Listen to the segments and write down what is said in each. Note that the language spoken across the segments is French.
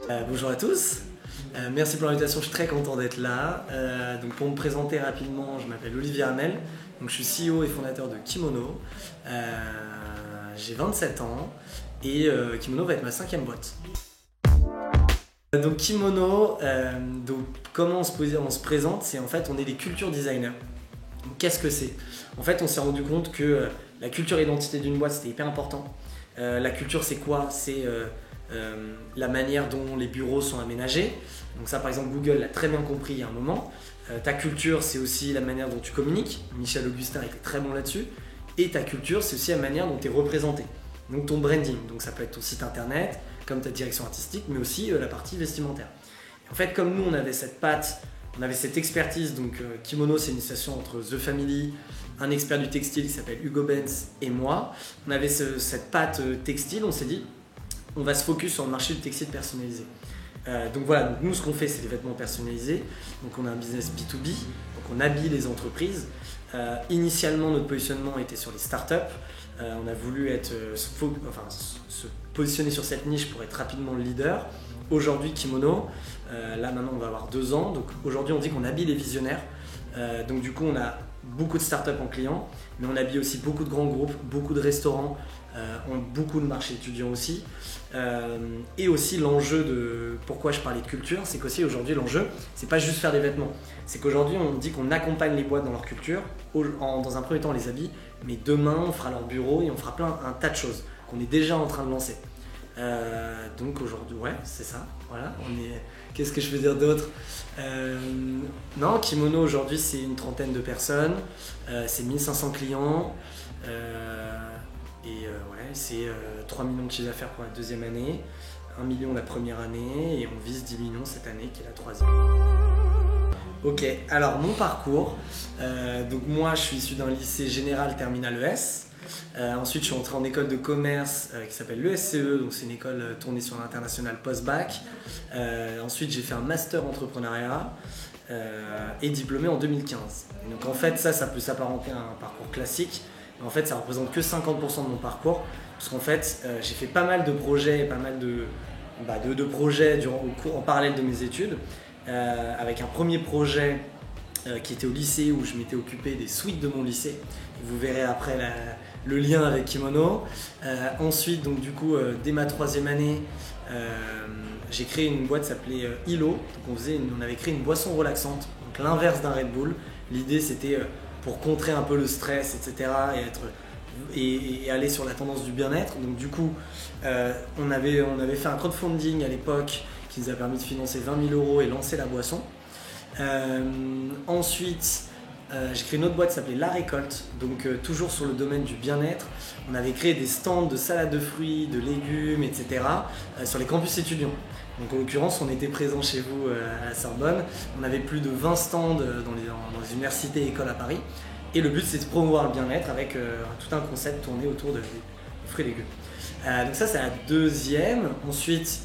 Bonjour à tous, merci pour l'invitation, je suis très content d'être là. Donc pour me présenter rapidement, je m'appelle Olivier Hamel, donc je suis CEO et fondateur de Kimono. J'ai 27 ans et Kimono va être ma 5e boîte. Donc Kimono, comment on se présente, c'est en fait on est des culture designers. Qu'est-ce que c'est? En fait on s'est rendu compte que la culture et l'identité d'une boîte c'était hyper important. La culture c'est quoi? C'est la manière dont les bureaux sont aménagés. Donc ça par exemple Google l'a très bien compris il y a un moment. Ta culture c'est aussi la manière dont tu communiques. Michel Augustin était très bon là-dessus. Et ta culture c'est aussi la manière dont tu es représenté. Donc ton branding, donc ça peut être ton site internet, comme ta direction artistique, mais aussi la partie vestimentaire. Et en fait comme nous on avait cette patte, on avait cette expertise, donc Kimono c'est une association entre The Family, un expert du textile qui s'appelle Hugo Benz et moi. On avait cette patte textile, on s'est dit on va se focus sur le marché du textile personnalisé. Donc voilà, donc nous ce qu'on fait c'est des vêtements personnalisés, donc on a un business B2B, donc on habille les entreprises. Initialement notre positionnement était sur les startups, on a voulu se positionner sur cette niche pour être rapidement le leader. Aujourd'hui Kimono, là maintenant on va avoir 2 ans, donc aujourd'hui on dit qu'on habille les visionnaires, donc du coup on a beaucoup de startups en clients, mais on habille aussi beaucoup de grands groupes, beaucoup de restaurants, beaucoup de marchés étudiants aussi. Et aussi l'enjeu de pourquoi je parlais de culture, c'est qu'aussi aujourd'hui l'enjeu, c'est pas juste faire des vêtements. C'est qu'aujourd'hui on dit qu'on accompagne les boîtes dans leur culture, dans un premier temps on les habille, mais demain on fera leur bureau et on fera un tas de choses qu'on est déjà en train de lancer. Donc aujourd'hui, ouais, c'est ça. Voilà, Qu'est-ce que je peux dire d'autre? Non, Kimono aujourd'hui c'est une 30aine de personnes, c'est 1500 clients. Ouais, c'est 3 millions de chiffre d'affaires pour la 2e année, 1 million la première année et on vise 10 millions cette année qui est la 3e. Ok, alors mon parcours, donc moi je suis issu d'un lycée général terminal ES. Ensuite je suis entré en école de commerce qui s'appelle l'ESCE, donc c'est une école tournée sur l'international post-bac. Ensuite j'ai fait un master entrepreneuriat et diplômé en 2015. Et donc en fait ça peut s'apparenter à un parcours classique. En fait, ça représente que 50% de mon parcours, parce qu'en fait, j'ai fait pas mal de projets, pas mal de projets en parallèle de mes études, avec un premier projet qui était au lycée où je m'étais occupé des suites de mon lycée. Vous verrez après le lien avec Kimono. Ensuite, donc du coup, dès ma 3e année, j'ai créé une boîte qui s'appelait Ilo. Donc on avait créé une boisson relaxante, donc l'inverse d'un Red Bull. L'idée c'était pour contrer un peu le stress, etc. et aller sur la tendance du bien-être. Donc du coup, on avait fait un crowdfunding à l'époque qui nous a permis de financer 20 000 € et lancer la boisson. Ensuite, j'ai créé une autre boîte qui s'appelait La Récolte, donc toujours sur le domaine du bien-être. On avait créé des stands de salade de fruits, de légumes, etc. Sur les campus étudiants. Donc en l'occurrence, on était présent chez vous à la Sorbonne. On avait plus de 20 stands dans les universités et écoles à Paris. Et le but, c'est de promouvoir le bien-être avec tout un concept tourné autour des fruits et légumes. Donc ça, c'est la 2e. Ensuite,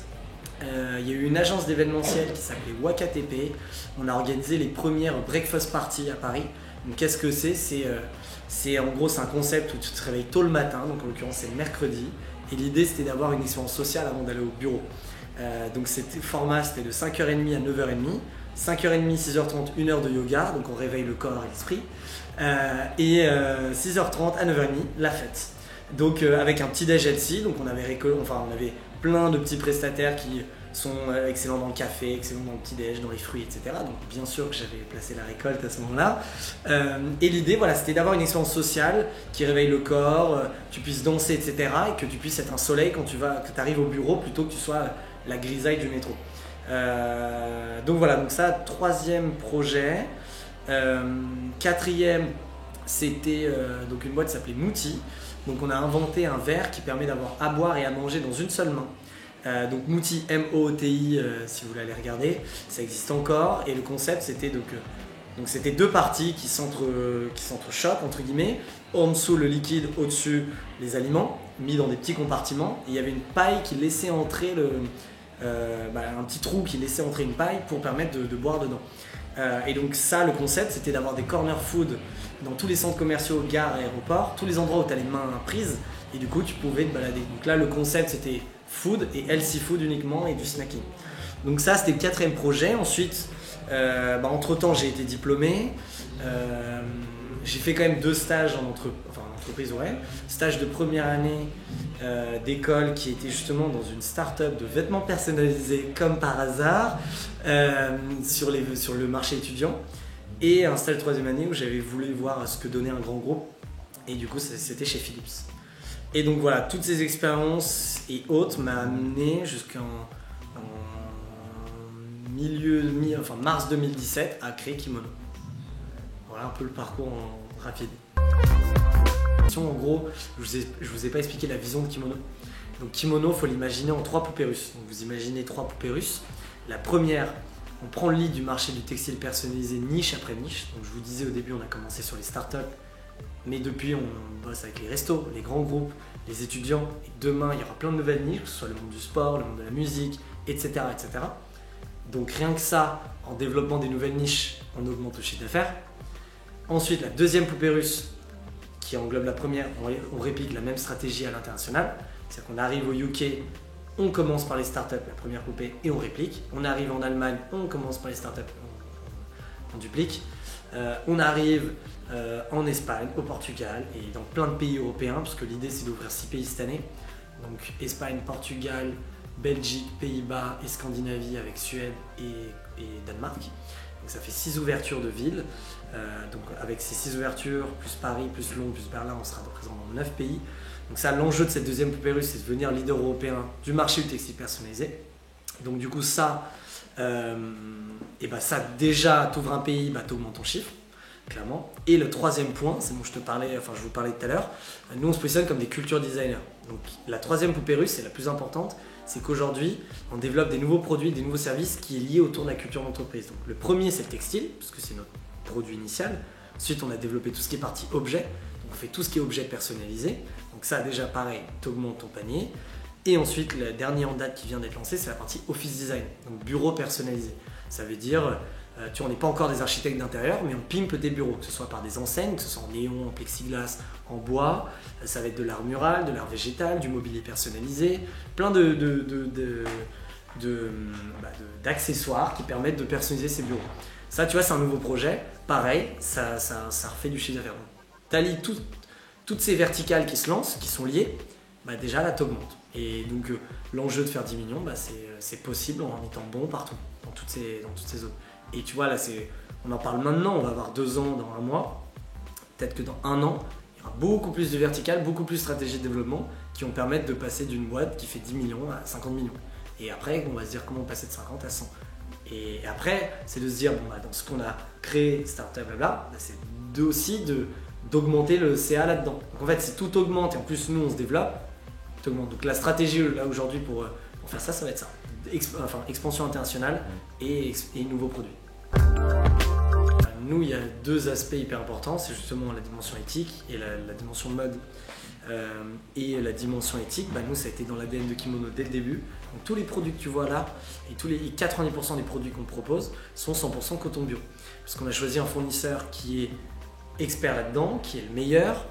il y a eu une agence d'événementiel qui s'appelait WakaTP. On a organisé les premières breakfast parties à Paris. Donc qu'est-ce que c'est? En gros, c'est un concept où tu te réveilles tôt le matin, donc en l'occurrence c'est le mercredi. Et l'idée, c'était d'avoir une expérience sociale avant d'aller au bureau. Donc c'était de 5h30 à 9h30, 5h30, 6h30, 1 heure de yoga, donc on réveille le corps et l'esprit, et 6h30 à 9h30, la fête. Donc avec un petit déj healthy, donc on avait plein de petits prestataires qui sont excellents dans le café, excellents dans le petit déj, dans les fruits, etc. Donc bien sûr que j'avais placé La Récolte à ce moment-là. Et l'idée, voilà, c'était d'avoir une expérience sociale qui réveille le corps, tu puisses danser, etc. Et que tu puisses être un soleil quand tu arrives au bureau plutôt que tu sois la grisaille du métro. Donc voilà, donc ça, 3e projet. 4e, c'était donc une boîte qui s'appelait Mouti. Donc on a inventé un verre qui permet d'avoir à boire et à manger dans une seule main. Donc Mouti, M-O-O-T-I, si vous voulez aller regarder, ça existe encore. Et le concept c'était donc c'était 2 parties qui s'entrechoquent entre guillemets. En dessous le liquide, au-dessus les aliments, mis dans des petits compartiments. Et il y avait une paille qui laissait entrer un petit trou qui laissait entrer une paille pour permettre de boire dedans. Et donc ça, le concept, c'était d'avoir des corner food dans tous les centres commerciaux, gares, aéroports, tous les endroits où tu as les mains prises, et du coup tu pouvais te balader. Donc là, le concept, c'était food et healthy food uniquement et du snacking. Donc ça, c'était le 4e projet. Ensuite, entre-temps, j'ai été diplômé. J'ai fait quand même 2 stages en entreprise, ouais. Stage de première année d'école qui était justement dans une start-up de vêtements personnalisés comme par hasard sur le marché étudiant. Et un stage de 3e année où j'avais voulu voir ce que donnait un grand groupe. Et du coup, c'était chez Philips. Et donc voilà, toutes ces expériences et autres m'ont amené jusqu'en mars 2017 à créer Kimono. Voilà un peu le parcours rapide. En gros, je vous ai pas expliqué la vision de Kimono. Donc Kimono, il faut l'imaginer en 3 poupées russes. Donc vous imaginez 3 poupées russes. La première, on prend le lead du marché du textile personnalisé niche après niche. Donc je vous disais au début, on a commencé sur les startups, mais depuis on bosse avec les restos, les grands groupes, les étudiants. Et demain, il y aura plein de nouvelles niches, que ce soit le monde du sport, le monde de la musique, etc., etc. Donc rien que ça, en développant des nouvelles niches, on augmente le chiffre d'affaires. Ensuite, la 2e poupée russe, qui englobe la première, on réplique la même stratégie à l'international. C'est-à-dire qu'on arrive au UK, on commence par les startups, la première poupée, et on réplique. On arrive en Allemagne, on commence par les startups, on duplique. On arrive en Espagne, au Portugal et dans plein de pays européens, parce que l'idée c'est d'ouvrir 6 pays cette année. Donc Espagne, Portugal, Belgique, Pays-Bas et Scandinavie avec Suède et Danemark. Donc ça fait 6 ouvertures de villes. Donc avec ces 6 ouvertures, plus Paris, plus Londres, plus Berlin, on sera présent dans 9 pays. Donc ça, l'enjeu de cette 2e poupée russe, c'est de devenir leader européen du marché du textile personnalisé. Donc du coup ça déjà, t'ouvres un pays, t'augmentes ton chiffre, clairement. Et le 3e point, c'est dont je vous parlais tout à l'heure, nous on se positionne comme des culture designers. Donc la 3e poupée russe, c'est la plus importante, c'est qu'aujourd'hui, on développe des nouveaux produits, des nouveaux services qui est lié autour de la culture d'entreprise. Donc le premier, c'est le textile, parce que c'est notre produit initial. Ensuite, on a développé tout ce qui est partie objet. Donc on fait tout ce qui est objet personnalisé. Donc ça, déjà pareil, t'augmentes ton panier. Et ensuite, le dernier en date qui vient d'être lancé, c'est la partie office design, donc bureau personnalisé. Ça veut dire, on n'est pas encore des architectes d'intérieur, mais on pimpe des bureaux, que ce soit par des enseignes, que ce soit en néon, en plexiglas, en bois. Ça va être de l'art mural, de l'art végétal, du mobilier personnalisé, plein d'accessoires qui permettent de personnaliser ces bureaux. Ça, tu vois, c'est un nouveau projet. Pareil, ça refait du chiffre d'affaires. Tu allies toutes ces verticales qui se lancent, qui sont liées, déjà là, t'augmentes. Et donc, l'enjeu de faire 10 millions, c'est possible en étant bon partout, dans toutes ces zones. Et tu vois, là, on en parle maintenant, on va avoir 2 ans dans 1 mois. Peut-être que dans 1 an, il y aura beaucoup plus de verticales, beaucoup plus de stratégies de développement qui vont permettre de passer d'une boîte qui fait 10 millions à 50 millions. Et après, on va se dire comment passer de 50 à 100. Et après, c'est de se dire, dans ce qu'on a créé, startup, blabla, c'est aussi d'augmenter le CA là-dedans. Donc en fait, si tout augmente et en plus nous on se développe, tout augmente. Donc la stratégie là aujourd'hui pour faire ça va être ça. Expansion internationale et nouveaux produits. Nous, il y a 2 aspects hyper importants, c'est justement la dimension éthique et la dimension mode. Et la dimension éthique, nous ça a été dans l'ADN de Kimono dès le début. Donc tous les produits que tu vois là, et 90% des produits qu'on propose sont 100% coton bio. Parce qu'on a choisi un fournisseur qui est expert là-dedans, qui est le meilleur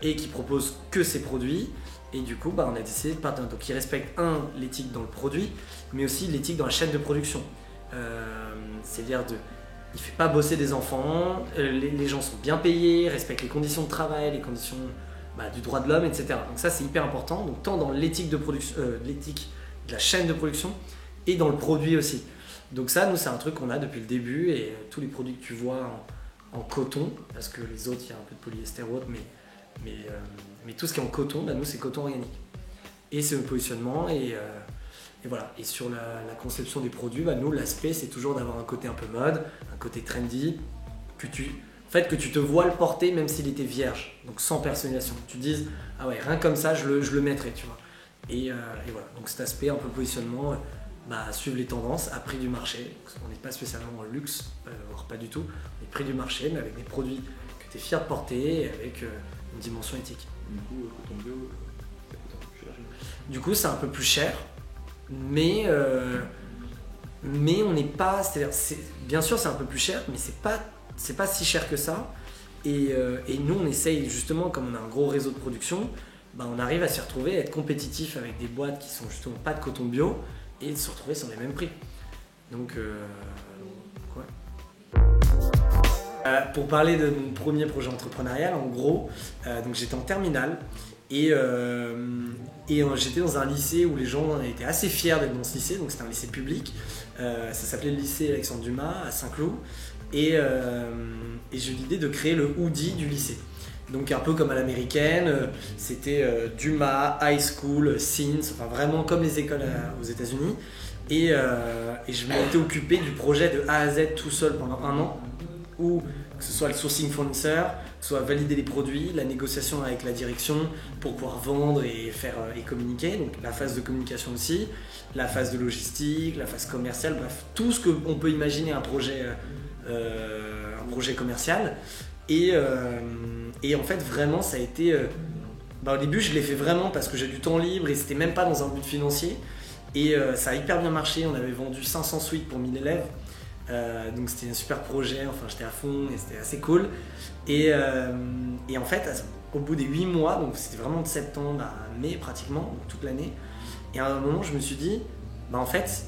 et qui propose que ces produits. Et du coup, on a décidé de partir. Donc il respecte l'éthique dans le produit, mais aussi l'éthique dans la chaîne de production. C'est-à-dire il ne fait pas bosser des enfants, les gens sont bien payés, respectent les conditions de travail, les conditions du droit de l'homme, etc. Donc ça c'est hyper important, donc tant dans l'éthique de production, l'éthique de la chaîne de production et dans le produit aussi. Donc ça, nous c'est un truc qu'on a depuis le début et tous les produits que tu vois en coton, parce que les autres il y a un peu de polyester ou autre, mais tout ce qui est en coton, nous c'est coton organique. Et c'est le positionnement et voilà. Et sur la conception des produits, nous l'aspect c'est toujours d'avoir un côté un peu mode, un côté trendy, que tu te vois le porter même s'il était vierge, donc sans personnalisation. Tu te dises, ah ouais, rien comme ça je le mettrais, tu vois. Et voilà, donc cet aspect un peu positionnement, suivre les tendances à prix du marché. On n'est pas spécialement en luxe, voire pas du tout, on est prix du marché, mais avec des produits que tu es fier de porter et avec une dimension éthique. Du coup, coton bio, ça coûte un peu plus cher. Du coup, c'est un peu plus cher, mais on n'est pas, bien sûr c'est un peu plus cher, mais c'est pas si cher que ça. Et nous on essaye justement, comme on a un gros réseau de production, bah, on arrive à s'y retrouver, à être compétitif avec des boîtes qui sont justement pas de coton bio et de se retrouver sur les mêmes prix. Donc, ouais. Pour parler de mon premier projet entrepreneurial, en gros, donc j'étais en terminale et j'étais dans un lycée où les gens étaient assez fiers d'être dans ce lycée, donc c'était un lycée public, ça s'appelait le lycée Alexandre Dumas à Saint-Cloud et j'ai eu l'idée de créer le hoodie du lycée. Donc un peu comme à l'américaine, c'était Dumas, High School, Scenes, enfin vraiment comme les écoles aux États-Unis. Et je m'étais occupé du projet de A à Z tout seul pendant 1 an, où que ce soit le sourcing fournisseur, que ce soit valider les produits, la négociation avec la direction pour pouvoir vendre et faire et communiquer, donc la phase de communication aussi, la phase de logistique, la phase commerciale, bref, tout ce qu'on peut imaginer un projet commercial. Et en fait vraiment ça a été... au début je l'ai fait vraiment parce que j'ai du temps libre et c'était même pas dans un but financier. Et ça a hyper bien marché, on avait vendu 500 suites pour 1000 élèves. Donc c'était un super projet, enfin j'étais à fond et c'était assez cool. Et en fait, au bout des 8 mois, donc c'était vraiment de septembre à mai pratiquement, donc toute l'année. Et à un moment, je me suis dit, en fait,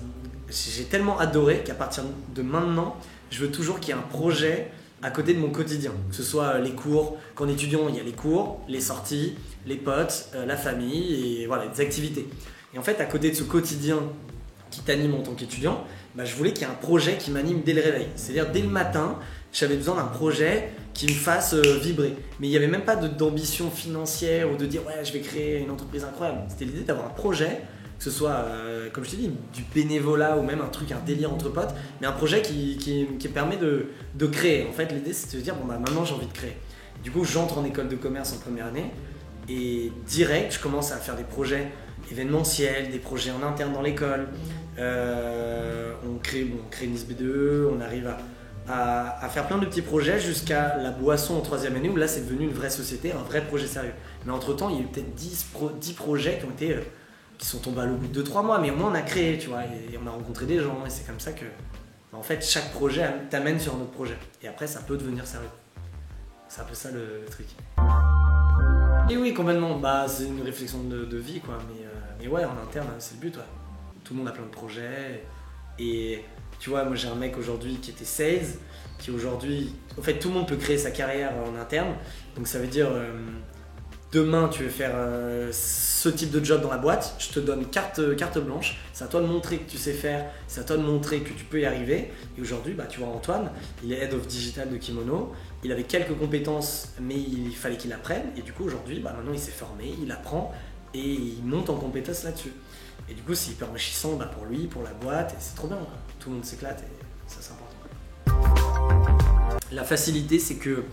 j'ai tellement adoré qu'à partir de maintenant, je veux toujours qu'il y ait un projet à côté de mon quotidien. Que ce soit les cours, qu'en étudiant, il y a les cours, les sorties, les potes, la famille et voilà, des activités. Et en fait, à côté de ce quotidien qui t'anime en tant qu'étudiant, je voulais qu'il y ait un projet qui m'anime dès le réveil. C'est-à-dire, dès le matin, j'avais besoin d'un projet qui me fasse vibrer. Mais il n'y avait même pas d'ambition financière ou de dire « ouais, je vais créer une entreprise incroyable ». C'était l'idée d'avoir un projet, que ce soit, comme je t'ai dit, du bénévolat ou même un truc, un délire entre potes, mais un projet qui permet de créer. En fait, l'idée, c'est de se dire « bon, maintenant, j'ai envie de créer ». Du coup, j'entre en école de commerce en première année et direct, je commence à faire des projets événementiels, des projets en interne dans l'école. On crée Nice B2E, on arrive à faire plein de petits projets jusqu'à la boisson en 3e année où là c'est devenu une vraie société, un vrai projet sérieux. Mais entre temps il y a eu peut-être 10 projets qui sont tombés à l'eau au bout de 2-3 mois, mais au moins on a créé, tu vois, et on a rencontré des gens et c'est comme ça que en fait chaque projet t'amène sur un autre projet et après ça peut devenir sérieux. C'est un peu ça le truc. Et oui, complètement, c'est une réflexion de vie quoi, mais ouais, en interne c'est le but, ouais. Tout le monde a plein de projets et tu vois, moi j'ai un mec aujourd'hui qui était sales, qui aujourd'hui, en fait tout le monde peut créer sa carrière en interne, donc ça veut dire demain tu veux faire ce type de job dans la boîte, je te donne carte blanche, c'est à toi de montrer que tu sais faire, c'est à toi de montrer que tu peux y arriver. Et aujourd'hui, tu vois Antoine, il est Head of Digital de Kimono, il avait quelques compétences mais il fallait qu'il apprenne et du coup aujourd'hui, maintenant il s'est formé, il apprend et il monte en compétences là-dessus. Et du coup c'est hyper enrichissant pour lui, pour la boîte et c'est trop bien, quoi. Tout le monde s'éclate et ça c'est important. La facilité c'est que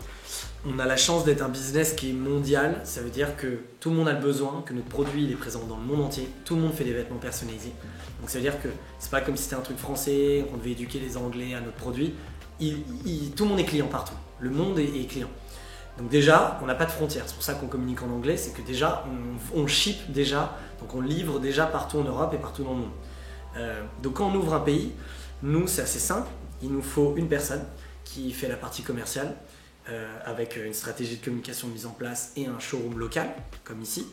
on a la chance d'être un business qui est mondial, ça veut dire que tout le monde a le besoin, que notre produit il est présent dans le monde entier, tout le monde fait des vêtements personnalisés. Donc ça veut dire que c'est pas comme si c'était un truc français, on devait éduquer les Anglais à notre produit, tout le monde est client partout, le monde est client. Donc déjà, on n'a pas de frontières, c'est pour ça qu'on communique en anglais, c'est que déjà, on ship déjà, donc on livre déjà partout en Europe et partout dans le monde. Donc quand on ouvre un pays, nous c'est assez simple, il nous faut une personne qui fait la partie commerciale, avec une stratégie de communication mise en place et un showroom local, comme ici.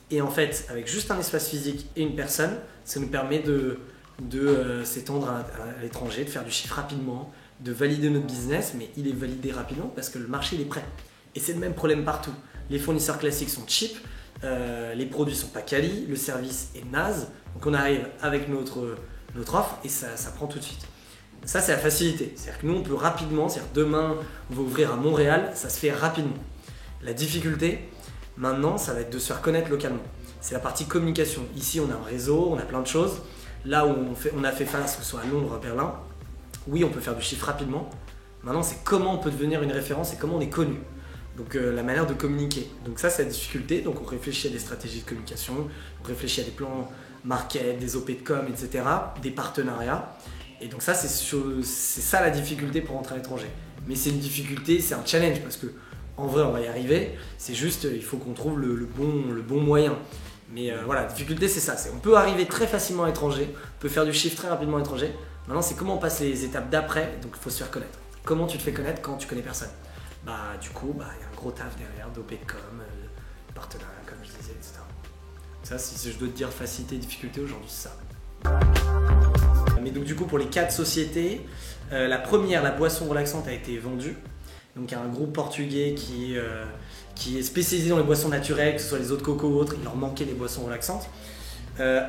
Et en fait, avec juste un espace physique et une personne, ça nous permet de s'étendre à l'étranger, de faire du chiffre rapidement, de valider notre business, mais il est validé rapidement parce que le marché il est prêt. Et c'est le même problème partout. Les fournisseurs classiques sont cheap, les produits sont pas quali, le service est naze, donc on arrive avec notre offre et ça prend tout de suite. Ça c'est la facilité, c'est-à-dire que nous on peut rapidement, c'est-à-dire demain on va ouvrir à Montréal, ça se fait rapidement. La difficulté maintenant ça va être de se faire connaître localement. C'est la partie communication. Ici on a un réseau, on a plein de choses. Là où on a fait face, que ce soit à Londres, à Berlin, oui on peut faire du chiffre rapidement. Maintenant c'est comment on peut devenir une référence et comment on est connu. Donc la manière de communiquer. Donc ça c'est la difficulté, donc on réfléchit à des stratégies de communication, on réfléchit à des plans market, des OP de com, etc., des partenariats. Et donc ça c'est ça la difficulté pour rentrer à l'étranger. Mais c'est une difficulté, c'est un challenge parce que en vrai on va y arriver, c'est juste il faut qu'on trouve le bon moyen. Mais voilà, la difficulté c'est ça, on peut arriver très facilement à l'étranger, on peut faire du chiffre très rapidement à l'étranger. Maintenant c'est comment on passe les étapes d'après, donc il faut se faire connaître. Comment tu te fais connaître quand tu connais personne? Du coup, il y a un gros taf derrière, d'OP de com, partenariat, comme je disais, etc. Ça, si je dois te dire facilité, difficulté aujourd'hui, c'est ça. Mais donc du coup, pour les 4 sociétés, la première, la boisson relaxante, a été vendue. Donc il y a un groupe portugais qui est spécialisé dans les boissons naturelles, que ce soit les eaux de coco ou autres, il leur manquait les boissons relaxantes.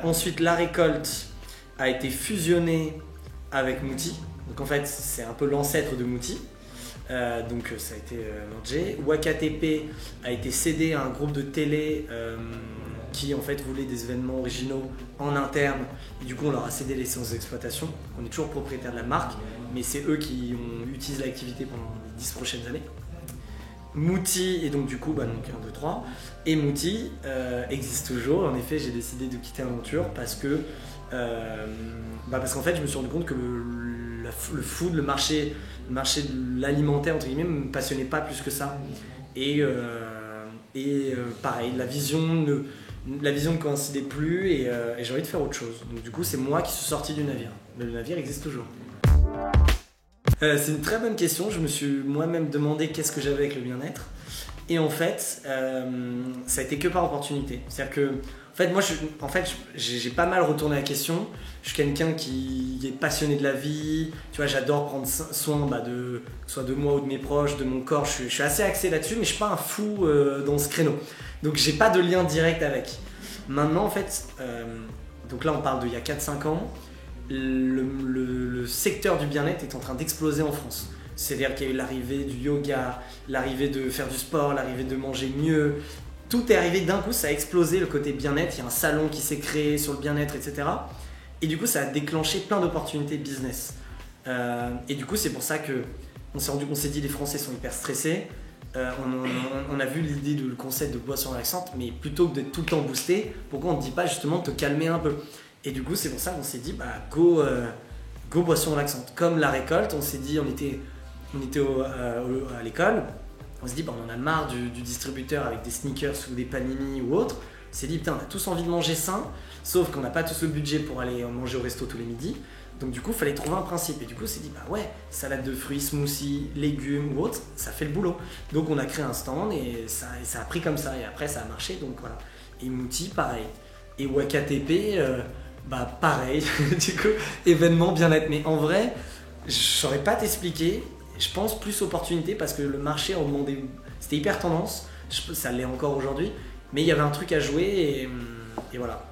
Ensuite, La Récolte a été fusionnée avec Mouti. Donc en fait, c'est un peu l'ancêtre de Mouti. Donc ça a été mergé. WakaTP a été cédé à un groupe de télé qui en fait voulait des événements originaux en interne. Et du coup, on leur a cédé les licences d'exploitation. On est toujours propriétaire de la marque, mais c'est eux qui utilisent l'activité pendant les 10 prochaines années. Mouti, et donc du coup, donc 1, 2, 3. Et Mouti existe toujours. En effet, j'ai décidé de quitter l'aventure parce qu'en fait, je me suis rendu compte que le food, le marché de l'alimentaire, entre guillemets, me passionnait pas plus que ça. Et pareil, la vision ne coïncidait plus et j'ai envie de faire autre chose. Donc du coup, c'est moi qui suis sorti du navire. Mais le navire existe toujours. C'est une très bonne question. Je me suis moi-même demandé qu'est-ce que j'avais avec le bien-être. Et en fait, ça a été que par opportunité. C'est-à-dire que, moi, j'ai pas mal retourné la question. Je suis quelqu'un qui est passionné de la vie. Tu vois, j'adore prendre soin soit de moi ou de mes proches, de mon corps. Je suis assez axé là-dessus, mais je suis pas un fou dans ce créneau. Donc, j'ai pas de lien direct avec. Maintenant, en fait, donc là, on parle d'il y a 4-5 ans. Le secteur du bien-être est en train d'exploser en France. C'est-à-dire qu'il y a eu l'arrivée du yoga, l'arrivée de faire du sport, l'arrivée de manger mieux. Tout est arrivé d'un coup, ça a explosé le côté bien-être. Il y a un salon qui s'est créé sur le bien-être, etc. Et du coup, ça a déclenché plein d'opportunités business. Et du coup, c'est pour ça qu'on s'est dit les Français sont hyper stressés. On a vu l'idée du concept de boisson relaxante, mais plutôt que d'être tout le temps boosté, pourquoi on ne dit pas justement de te calmer un peu? Et du coup, c'est pour ça qu'on s'est dit, go boisson relaxante. Comme La Récolte, on s'est dit, on était à l'école, on s'est dit, on en a marre du distributeur avec des sneakers ou des panini ou autre. On s'est dit, putain, on a tous envie de manger sain, sauf qu'on n'a pas tous le budget pour aller manger au resto tous les midis. Donc du coup, il fallait trouver un principe. Et du coup, on s'est dit, salade de fruits, smoothie, légumes ou autre, ça fait le boulot. Donc on a créé un stand et ça a pris comme ça. Et après, ça a marché, donc voilà. Et Mouti, pareil. Et WakaTP, pareil. Du coup, événement bien-être. Mais en vrai, je saurais pas t'expliquer. Je pense plus opportunité parce que le marché en demandait. C'était hyper tendance. Ça l'est encore aujourd'hui. Mais il y avait un truc à jouer et voilà.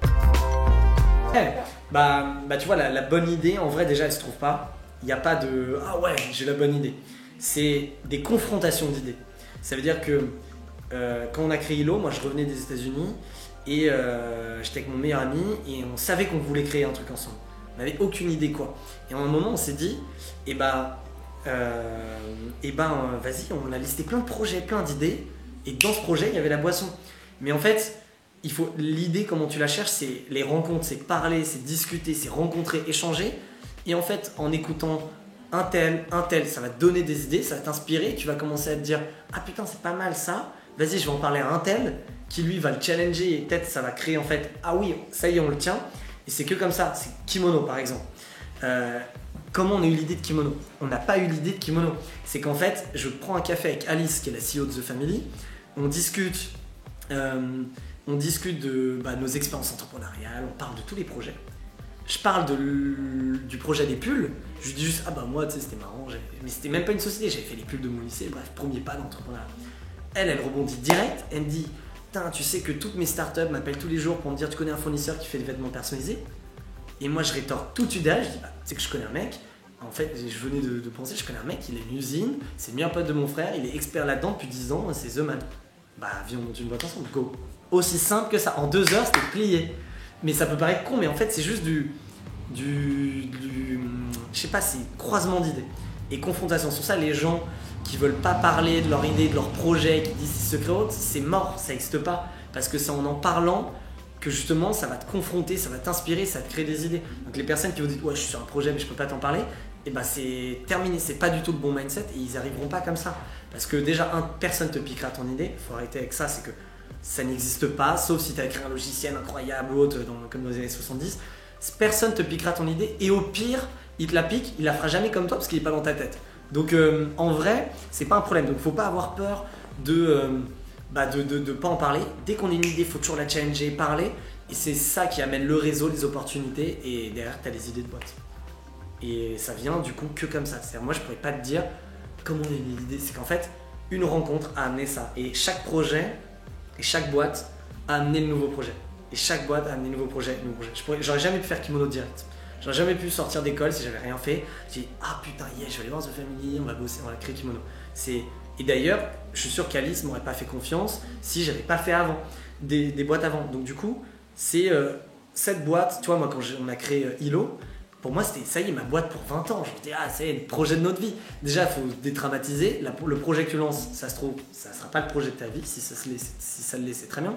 Tu vois, la bonne idée, en vrai, déjà, elle se trouve pas. Il n'y a pas de « Ah ouais, j'ai la bonne idée ». C'est des confrontations d'idées. Ça veut dire que quand on a créé Ilo, moi, je revenais des États-Unis et j'étais avec mon meilleur ami et on savait qu'on voulait créer un truc ensemble. On n'avait aucune idée quoi. Et à un moment, on s'est dit vas-y, on a listé plein de projets, plein d'idées. Et dans ce projet, il y avait la boisson. Mais en fait, l'idée, comment tu la cherches, c'est les rencontres, c'est parler, c'est discuter, c'est rencontrer, échanger. Et en fait, en écoutant un tel, ça va te donner des idées, ça va t'inspirer. Tu vas commencer à te dire « Ah putain, c'est pas mal ça. Vas-y, je vais en parler à un tel. » Qui lui va le challenger et peut-être ça va créer en fait « Ah oui, ça y est, on le tient. » Et c'est que comme ça. C'est Kimono par exemple. Comment on a eu l'idée de Kimono? On n'a pas eu l'idée de Kimono. C'est qu'en fait, je prends un café avec Alice, qui est la CEO de The Family. On discute de nos expériences entrepreneuriales, on parle de tous les projets. Je parle du projet des pulls. Je lui dis juste, moi, tu sais, c'était marrant. Mais c'était même pas une société, j'avais fait les pulls de mon lycée. Bref, premier pas d'entrepreneuriat. Elle rebondit direct. Elle me dit, putain, tu sais que toutes mes startups m'appellent tous les jours pour me dire, tu connais un fournisseur qui fait des vêtements personnalisés? Et moi, je rétorque tout de suite derrière. Je dis, tu sais que je connais un mec. En fait, je venais de penser, je connais un mec, il a une usine, c'est le meilleur pote de mon frère, il est expert là-dedans depuis 10 ans, c'est The Man. Viens, on monte une boîte ensemble, go. Aussi simple que ça, en 2 heures, c'était plié. Mais ça peut paraître con, mais en fait, c'est juste je sais pas, c'est croisement d'idées et confrontation. Sur ça, les gens qui veulent pas parler de leur idée, de leur projet, qui disent c'est secret autre, c'est mort, ça n'existe pas. Parce que c'est en parlant que justement, ça va te confronter, ça va t'inspirer, ça va te créer des idées. Donc les personnes qui vous disent, ouais, je suis sur un projet, mais je peux pas t'en parler, c'est terminé, c'est pas du tout le bon mindset et ils arriveront pas comme ça. Parce que déjà, personne te piquera ton idée, il faut arrêter avec ça, c'est que ça n'existe pas, sauf si tu as créé un logiciel incroyable ou autre, comme dans les années 70. Personne te piquera ton idée et au pire, il te la pique, il la fera jamais comme toi parce qu'il est pas dans ta tête. Donc en vrai, c'est pas un problème. Donc faut pas avoir peur de de pas en parler. Dès qu'on a une idée, il faut toujours la challenger, parler. Et c'est ça qui amène le réseau, les opportunités. Et derrière, tu as les idées de boîte. Et ça vient du coup que comme ça. C'est-à-dire, moi, je pourrais pas te dire comment on a eu l'idée. C'est qu'en fait, une rencontre a amené ça. Et chaque projet et chaque boîte a amené le nouveau projet. Et chaque boîte a amené le nouveau projet. J'aurais jamais pu faire Kimono direct. J'aurais jamais pu sortir d'école si j'avais rien fait. J'ai dit, ah putain, yeah, je vais aller voir The Family, on va bosser, on va créer Kimono. Et d'ailleurs, je suis sûr qu'Alice m'aurait pas fait confiance si j'avais pas fait avant, des boîtes avant. Donc du coup, c'est cette boîte, tu vois, moi quand on a créé ILO, pour moi c'était ça y est, ma boîte pour 20 ans. Je me disais, ah c'est le projet de notre vie. Déjà, il faut détraumatiser. Le projet que tu lances, ça se trouve, ça sera pas le projet de ta vie. Si ça le l'est, c'est très bien.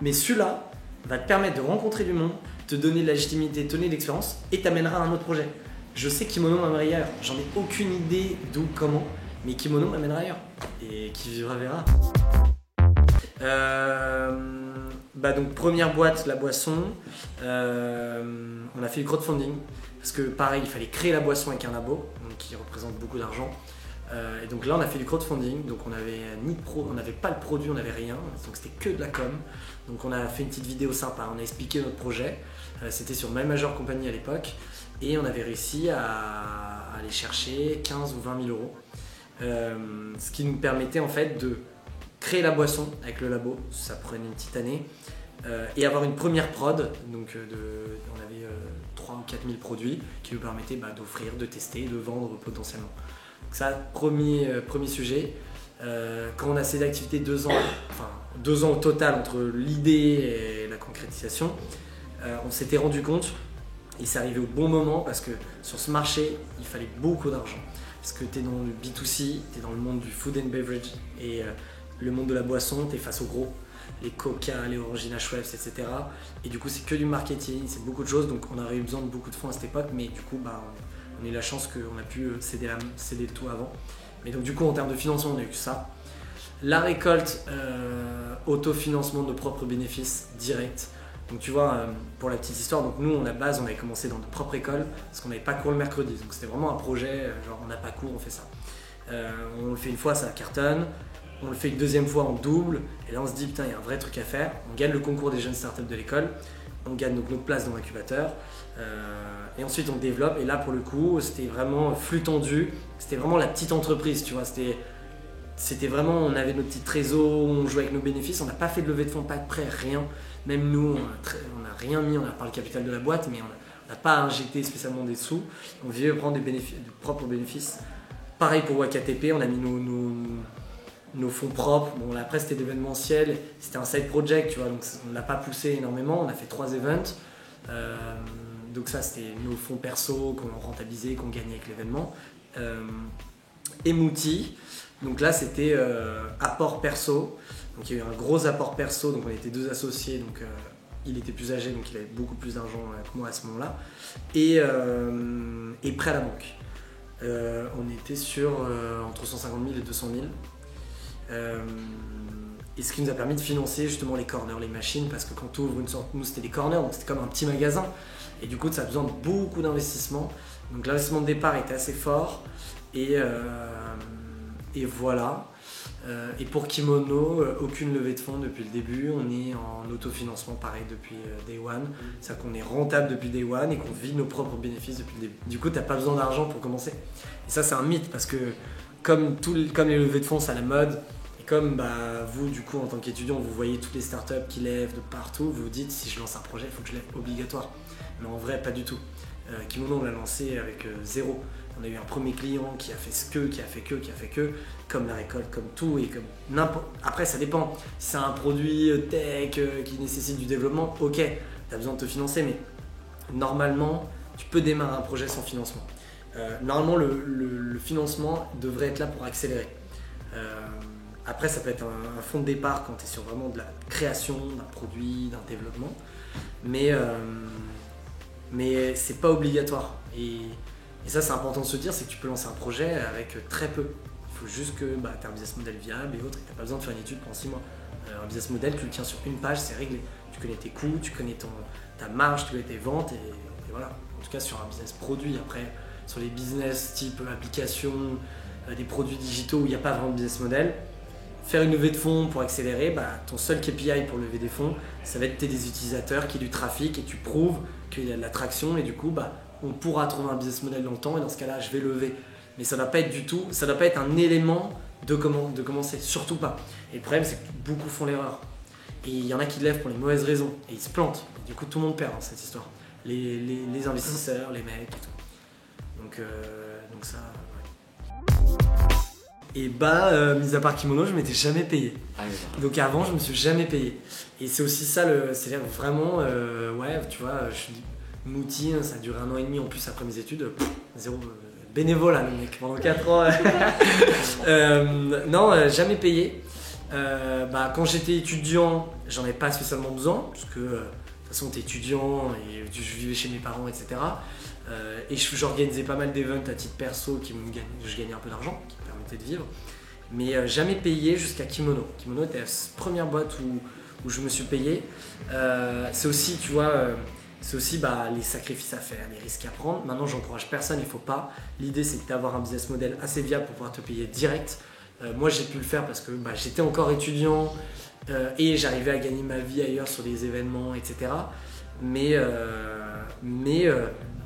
Mais celui-là va te permettre de rencontrer du monde, te donner de la légitimité, te donner de l'expérience et t'amènera à un autre projet. Je sais que Kimono m'amènera ailleurs. J'en ai aucune idée d'où, comment, mais Kimono m'amènera ailleurs. Et qui vivra verra. Donc première boîte, la boisson. On a fait du crowdfunding parce que pareil, il fallait créer la boisson avec un labo donc, qui représente beaucoup d'argent. Et donc là, on a fait du crowdfunding. Donc on n'avait pas le produit, on n'avait rien. Donc c'était que de la com. Donc on a fait une petite vidéo sympa. On a expliqué notre projet. C'était sur My Major Company à l'époque. Et on avait réussi à aller chercher 15 ou 20 000 euros. Ce qui nous permettait en fait de créer la boisson avec le labo, ça prenait une petite année, et avoir une première prod, donc on avait 3 ou 4 000 produits qui nous permettaient d'offrir, de tester, de vendre potentiellement. Donc ça, premier sujet. Quand on a ces activités 2 ans, enfin 2 ans au total entre l'idée et la concrétisation, on s'était rendu compte, et c'est arrivé au bon moment parce que sur ce marché, il fallait beaucoup d'argent. Parce que tu es dans le B2C, tu es dans le monde du food and beverage et le monde de la boisson, tu es face aux gros, les Coca, les Orangina Schweppes, etc. Et du coup, c'est que du marketing, c'est beaucoup de choses. Donc, on aurait eu besoin de beaucoup de fonds à cette époque, mais du coup, on a eu la chance qu'on a pu céder le tout avant. Mais donc, du coup, en termes de financement, on a eu que ça. La récolte, autofinancement de nos propres bénéfices directs. Donc tu vois, pour la petite histoire, donc nous, on avait commencé dans notre propre école parce qu'on n'avait pas cours le mercredi. Donc c'était vraiment un projet, genre on n'a pas cours, on fait ça. On le fait une fois, ça cartonne. On le fait une deuxième fois, on double. Et là, on se dit, putain, il y a un vrai truc à faire. On gagne le concours des jeunes startups de l'école. On gagne donc notre place dans l'incubateur. Et ensuite, on développe. Et là, pour le coup, c'était vraiment flux tendu. C'était vraiment la petite entreprise, tu vois. C'était vraiment, on avait notre petit trésor, on jouait avec nos bénéfices. On n'a pas fait de levée de fonds, pas de prêt, rien. Même nous, on n'a rien mis, on a pas le capital de la boîte, mais on n'a pas injecté spécialement des sous. On vivait prendre des propres bénéfices. Pareil pour WakaTP, on a mis nos fonds propres. Bon, après, c'était d'événementiel, c'était un side project, tu vois, donc on ne l'a pas poussé énormément. On a fait 3 events. Donc ça, c'était nos fonds perso qu'on rentabilisait, qu'on gagnait avec l'événement. Et Mouti, donc là, c'était apport perso. Donc il y a eu un gros apport perso, donc on était 2 associés, donc il était plus âgé, donc il avait beaucoup plus d'argent que moi à ce moment-là. Et prêt à la banque. On était sur entre 150 000 et 200 000. Et ce qui nous a permis de financer justement les corners, les machines, parce que quand tu ouvres une sorte, nous c'était des corners, donc c'était comme un petit magasin. Et du coup ça a besoin de beaucoup d'investissement. Donc l'investissement de départ était assez fort. Et voilà. Et pour Kimono, aucune levée de fonds depuis le début. On est en autofinancement pareil depuis Day One. C'est-à-dire qu'on est rentable depuis Day One et qu'on vit nos propres bénéfices depuis le début. Du coup, tu n'as pas besoin d'argent pour commencer. Et ça, c'est un mythe parce que comme les levées de fonds, c'est à la mode. Et comme vous, du coup, en tant qu'étudiant, vous voyez toutes les startups qui lèvent de partout, vous vous dites, si je lance un projet, il faut que je lève obligatoire. Mais en vrai, pas du tout. Kimono, on l'a lancé avec 0. On a eu un premier client qui a fait qui a fait que, comme la récolte, comme tout, et comme n'importe. Après, ça dépend. Si c'est un produit tech qui nécessite du développement, ok, tu as besoin de te financer, mais normalement, tu peux démarrer un projet sans financement. Normalement, le financement devrait être là pour accélérer. Après, ça peut être un fonds de départ quand tu es sur vraiment de la création d'un produit, d'un développement, mais c'est pas obligatoire. Et ça, c'est important de se dire, c'est que tu peux lancer un projet avec très peu. Il faut juste que tu aies un business model viable et autres, et tu n'as pas besoin de faire une étude pendant 6 mois. Un business model, tu le tiens sur une page, c'est réglé. Tu connais tes coûts, tu connais ta marge, tu connais tes ventes, et voilà. En tout cas, sur un business produit. Après, sur les business type application, des produits digitaux où il n'y a pas vraiment de business model, faire une levée de fonds pour accélérer, ton seul KPI pour lever des fonds, ça va être des utilisateurs, qu'il y ait du trafic et tu prouves qu'il y a de l'attraction et du coup, on pourra trouver un business model dans le temps et dans ce cas-là, je vais lever. Mais ça ne doit pas être du tout, ça ne doit pas être un élément de commencer, surtout pas. Et le problème, c'est que beaucoup font l'erreur. Et il y en a qui lèvent pour les mauvaises raisons et ils se plantent. Et du coup, tout le monde perd dans cette histoire. Les investisseurs, les mecs et tout. Donc ça, ouais. Et mis à part Kimono, je m'étais jamais payé. Donc avant, je me suis jamais payé. Et c'est aussi ça, c'est vraiment, ouais, tu vois, je suis Mouti, ça a duré 1 an et demi en plus après mes études, zéro bénévolat le mec, pendant 4 ans. Non, jamais payé. Quand j'étais étudiant, j'en avais pas spécialement besoin, parce que de toute façon t'es étudiant et je vivais chez mes parents, etc. Et j'organisais pas mal d'events à titre perso je gagnais un peu d'argent, qui me permettait de vivre. Mais jamais payé jusqu'à Kimono. Kimono était la première boîte où je me suis payé. C'est aussi, tu vois, les sacrifices à faire, les risques à prendre. Maintenant, j'encourage personne, il ne faut pas. L'idée, c'est d'avoir un business model assez viable pour pouvoir te payer direct. Moi, j'ai pu le faire parce que j'étais encore étudiant et j'arrivais à gagner ma vie ailleurs sur des événements, etc. Mais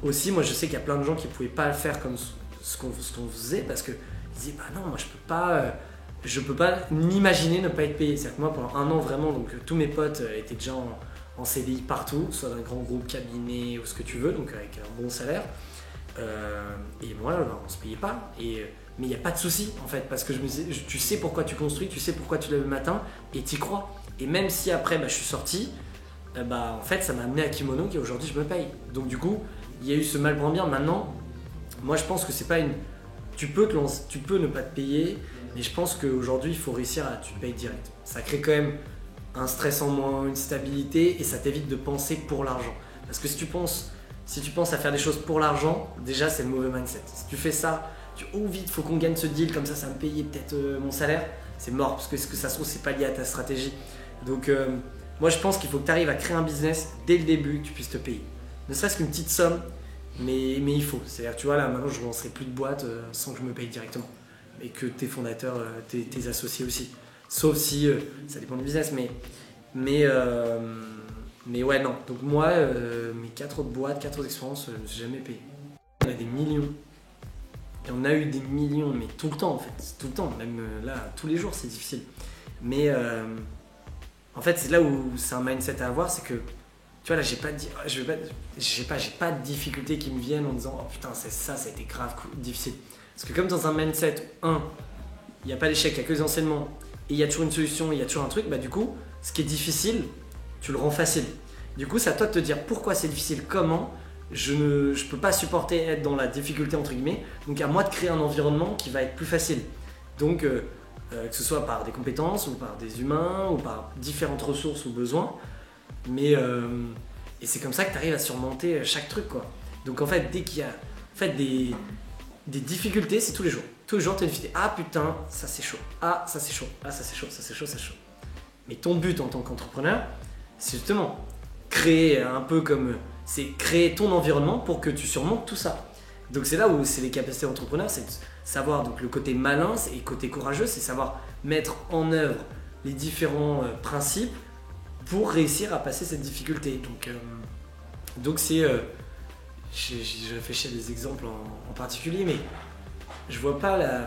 aussi, moi, je sais qu'il y a plein de gens qui ne pouvaient pas le faire comme ce qu'on faisait parce qu'ils disaient non, moi, je peux pas m'imaginer ne pas être payé. C'est-à-dire que moi, pendant 1 an, vraiment, donc tous mes potes étaient déjà en CDI partout, soit dans un grand groupe, cabinet ou ce que tu veux, donc avec un bon salaire. Et moi, on se payait pas. Mais il n'y a pas de souci en fait, parce que tu sais pourquoi tu construis, tu sais pourquoi tu lèves le matin et tu y crois. Et même si après je suis sorti, en fait ça m'a amené à Kimono qui aujourd'hui je me paye. Donc du coup, il y a eu ce mal pour un bien. Maintenant, moi je pense que c'est pas une. Tu peux ne pas te payer, mais je pense qu'aujourd'hui il faut réussir à tu te payes direct. Ça crée quand même un stress en moins, une stabilité et ça t'évite de penser pour l'argent. Parce que si tu penses à faire des choses pour l'argent, déjà c'est le mauvais mindset. Si tu fais ça, vite, faut qu'on gagne ce deal, comme ça me payer peut-être mon salaire, c'est mort, parce que ce que ça se trouve, c'est pas lié à ta stratégie. Donc, moi je pense qu'il faut que tu arrives à créer un business dès le début, que tu puisses te payer. Ne serait-ce qu'une petite somme, mais il faut. C'est-à-dire, tu vois, là maintenant je ne lancerai plus de boîte sans que je me paye directement. Et que tes fondateurs, tes associés aussi. Sauf si, ça dépend du business, mais ouais, non. Donc, moi, mes 4 autres boîtes, 4 autres expériences, je ne me suis jamais payé. On a des millions. Et on a eu des millions, mais tout le temps en fait, tout le temps, même là, tous les jours c'est difficile. Mais en fait, c'est là où c'est un mindset à avoir, c'est que, tu vois là, j'ai pas de difficultés qui me viennent en disant oh putain, ça a été grave difficile. Parce que comme dans un mindset, il n'y a pas d'échec, il n'y a que des enseignements, et il y a toujours une solution, il y a toujours un truc, du coup, ce qui est difficile, tu le rends facile. Du coup, c'est à toi de te dire pourquoi c'est difficile, comment. Je ne peux pas supporter être dans la difficulté entre guillemets, donc à moi de créer un environnement qui va être plus facile. Donc que ce soit par des compétences ou par des humains ou par différentes ressources ou besoins, et c'est comme ça que tu arrives à surmonter chaque truc quoi. Donc en fait dès qu'il y a des difficultés, c'est tous les jours. Tous les jours tu as une difficulté. Ah putain, ça c'est chaud. Ah ça c'est chaud. Ah ça c'est chaud, ça c'est chaud, ça c'est chaud. Mais ton but en tant qu'entrepreneur, c'est justement créer un peu comme c'est créer ton environnement pour que tu surmontes tout ça. Donc c'est là où c'est les capacités d'entrepreneur, c'est de savoir, donc le côté malin et le côté courageux, c'est savoir mettre en œuvre les différents principes pour réussir à passer cette difficulté. Donc c'est, je réfléchis à des exemples en particulier, mais je vois pas la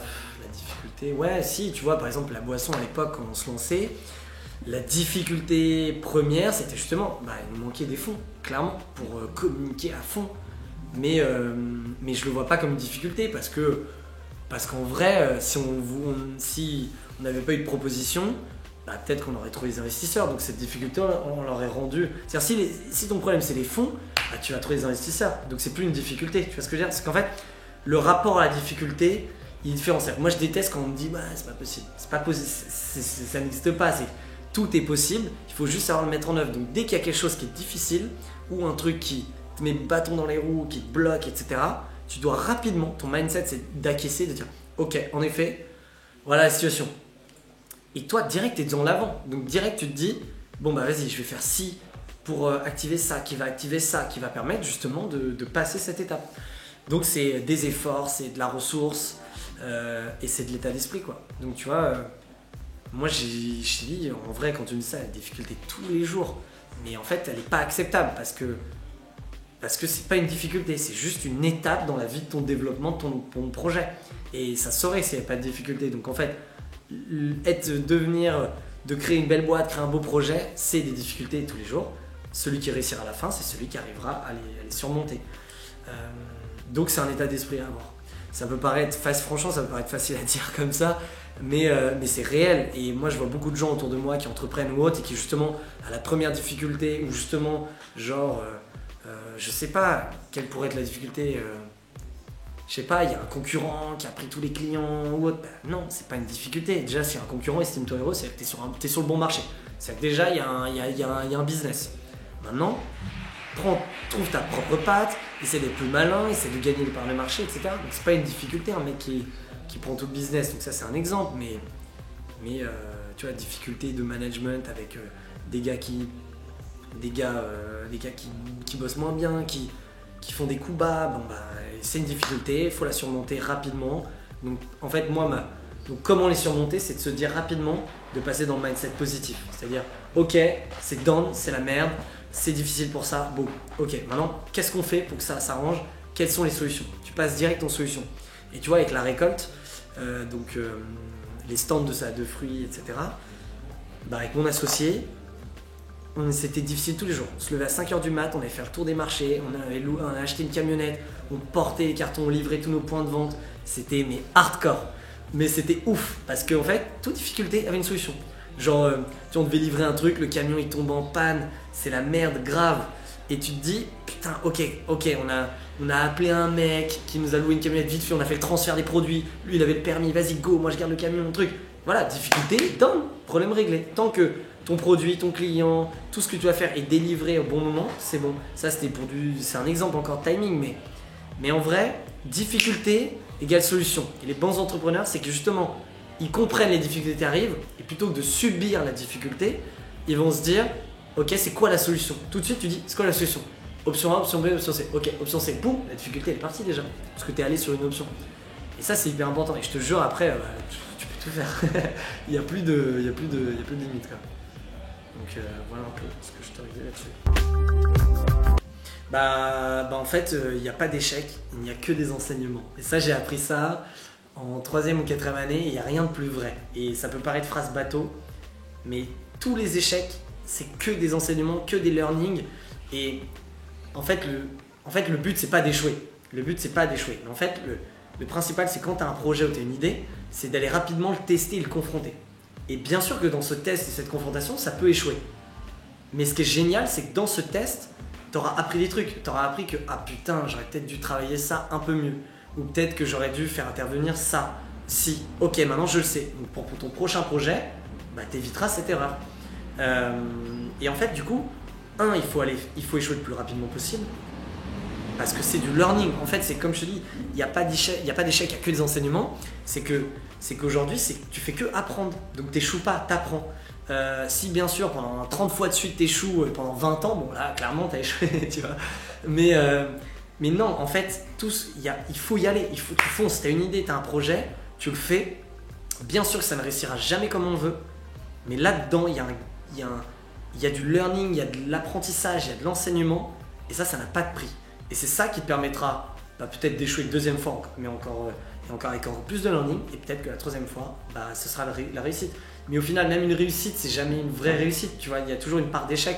difficulté. Ouais, si, tu vois, par exemple la boisson à l'époque quand on se lançait, la difficulté première, c'était justement, il nous manquait des fonds, clairement, pour communiquer à fond. Mais je le vois pas comme une difficulté parce qu'en vrai, si on n'avait pas eu de proposition, peut-être qu'on aurait trouvé des investisseurs. Donc cette difficulté, on l'aurait rendue. C'est-à-dire si ton problème c'est les fonds, tu vas trouver des investisseurs. Donc c'est plus une difficulté. Tu vois ce que je veux dire? C'est qu'en fait, le rapport à la difficulté, il est différent. Moi, je déteste quand on me dit c'est pas possible. C'est pas possible. Ça n'existe pas. Tout est possible, il faut juste savoir le mettre en œuvre. Donc dès qu'il y a quelque chose qui est difficile ou un truc qui te met le bâton dans les roues, qui te bloque, etc., tu dois rapidement, ton mindset c'est d'acquiescer, de dire ok, en effet, voilà la situation. Et toi, direct, tu es dans l'avant. Donc direct, tu te dis vas-y, je vais faire ci pour activer ça, qui va permettre justement de passer cette étape. Donc c'est des efforts, c'est de la ressource et c'est de l'état d'esprit quoi. Donc tu vois... moi je te dis, en vrai, quand tu me dis ça, la difficulté tous les jours, mais en fait, elle n'est pas acceptable parce que c'est pas une difficulté, c'est juste une étape dans la vie de ton développement, de ton projet. Et ça saurait s'il n'y avait pas de difficulté. Donc en fait, de créer une belle boîte, créer un beau projet, c'est des difficultés tous les jours. Celui qui réussira à la fin, c'est celui qui arrivera à les surmonter. Donc c'est un état d'esprit à avoir. Franchement, ça peut paraître facile à dire comme ça, mais c'est réel. Et moi, je vois beaucoup de gens autour de moi qui entreprennent ou autres et qui justement, à la première difficulté, ou justement, genre, je sais pas quelle pourrait être la difficulté. Je sais pas, il y a un concurrent qui a pris tous les clients ou autre. Ben non, c'est pas une difficulté. Déjà, si un concurrent estime-toi héros, c'est que t'es sur le bon marché. C'est que déjà, il y a un business. Maintenant, trouve ta propre patte, essaie d'être plus malin, essaie de gagner les parts de marché, etc. Donc c'est pas une difficulté, un mec qui prend tout le business. Donc ça, c'est un exemple. Mais tu vois, difficulté de management avec des gars qui bossent moins bien, qui font des coups bas, bon bah c'est une difficulté, il faut la surmonter rapidement. Donc en fait donc comment les surmonter, c'est de se dire rapidement, de passer dans le mindset positif. C'est-à-dire, ok, c'est down, c'est la merde, c'est difficile pour ça, bon, ok, maintenant qu'est-ce qu'on fait pour que ça s'arrange? Quelles sont les solutions? Tu passes direct en solution. Et tu vois, avec la récolte, les stands de fruits, etc., bah, avec mon associé, c'était difficile tous les jours. On se levait à 5h du mat, on allait faire le tour des marchés, on a acheté une camionnette, on portait les cartons, on livrait tous nos points de vente. C'était hardcore. Mais c'était ouf parce qu'en fait, toute difficulté avait une solution. Genre, on devait livrer un truc, le camion il tombe en panne, c'est la merde grave. Et tu te dis, putain, ok, on a appelé un mec qui nous a loué une camionnette vite fait, on a fait le transfert des produits, lui il avait le permis, vas-y go, moi je garde le camion, mon truc. Voilà, difficulté, down, problème réglé. Tant que ton produit, ton client, tout ce que tu vas faire est délivré au bon moment, c'est bon. Ça c'est un exemple encore de timing, mais en vrai, difficulté égale solution. Et les bons entrepreneurs, c'est que justement, ils comprennent les difficultés qui arrivent et plutôt que de subir la difficulté, ils vont se dire, ok, c'est quoi la solution? Tout de suite, tu dis, c'est quoi la solution? Option A, option B, option C. Ok, option C, boum, la difficulté elle est partie déjà, parce que tu es allé sur une option. Et ça, c'est hyper important. Et je te jure, après, tu peux tout faire. Il n'y a plus de limite, quoi. Donc voilà un peu ce que je t'aurais dit là-dessus. Bah en fait, il n'y a pas d'échec, il n'y a que des enseignements. Et ça, j'ai appris ça en 3e ou 4e année, il n'y a rien de plus vrai. Et ça peut paraître phrase bateau, mais tous les échecs, c'est que des enseignements, que des learnings. Et en fait, le but, c'est pas d'échouer. Le but, c'est pas d'échouer. Mais en fait, le principal, c'est quand tu as un projet ou tu as une idée, c'est d'aller rapidement le tester et le confronter. Et bien sûr que dans ce test et cette confrontation, ça peut échouer. Mais ce qui est génial, c'est que dans ce test, tu auras appris des trucs. Tu auras appris que, ah putain, j'aurais peut-être dû travailler ça un peu mieux. Ou peut-être que j'aurais dû faire intervenir ça. Si, ok, maintenant je le sais. Donc pour ton prochain projet, bah, tu éviteras cette erreur. Et en fait, du coup, il faut échouer le plus rapidement possible. Parce que c'est du learning. En fait, c'est comme je te dis, il n'y a pas d'échec, il n'y a que des enseignements. C'est qu'aujourd'hui, tu fais que apprendre. Donc t'échoues pas, t'apprends. Si bien sûr pendant 30 fois de suite t'échoues pendant 20 ans, bon là clairement t'as échoué, tu vois. Mais non, en fait, il faut y aller, tu fonces, t'as une idée, t'as un projet, tu le fais. Bien sûr que ça ne réussira jamais comme on veut, mais là-dedans il y a du learning, il y a de l'apprentissage, il y a de l'enseignement, et ça n'a pas de prix. Et c'est ça qui te permettra peut-être d'échouer une 2e fois, mais encore avec encore plus de learning, et peut-être que la 3e fois, ce sera la réussite. Mais au final, même une réussite, c'est jamais une vraie réussite, tu vois, il y a toujours une part d'échec.